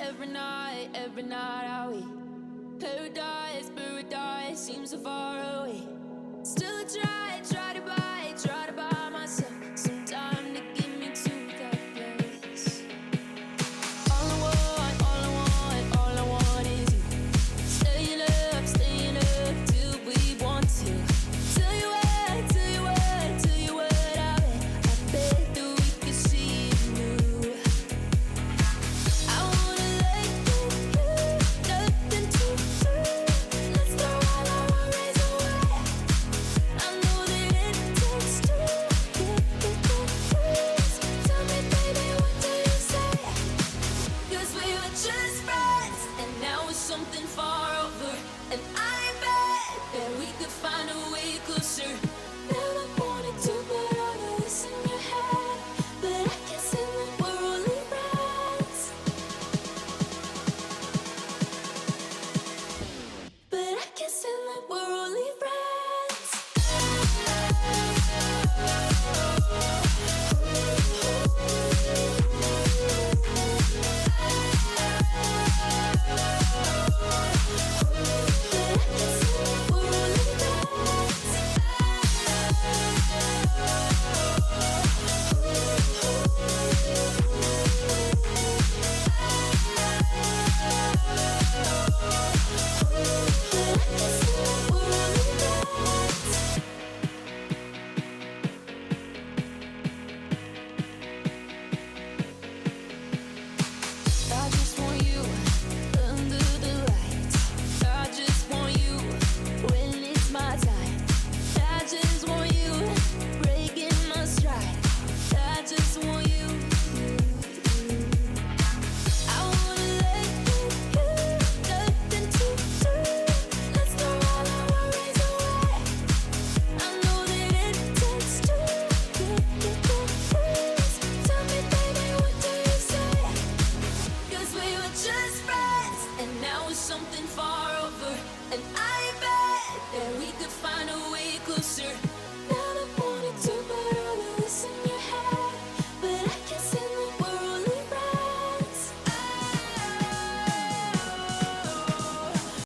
every night are we paradise, paradise seems so far away. Still try to buy myself some time to get me to that place. All I want, all I want, all I want is you. Staying up till we want to. Tell you what, tell you what, tell you what, I bet that we could see it new. I wanna let you, nothing to do. Let's throw all our worries away. I know that it takes two to get confused. Tell me, baby, what do you say? 'Cause we were just friends, and now it's something far over. And I bet that we could find a way closer. Never wanted to put all of this in your head, but I can see that we're only friends. But I can see that we're only friends. I just want you under the lights. I just want you when it's my time. I just want you breaking my stride. I just want you. I wanna let you, nothing to do. Let's throw all our worries away. I know that it takes two to get confused. Tell me, baby, what do you say? 'Cause we were just friends, and now it's something far over. And I bet that we could find a way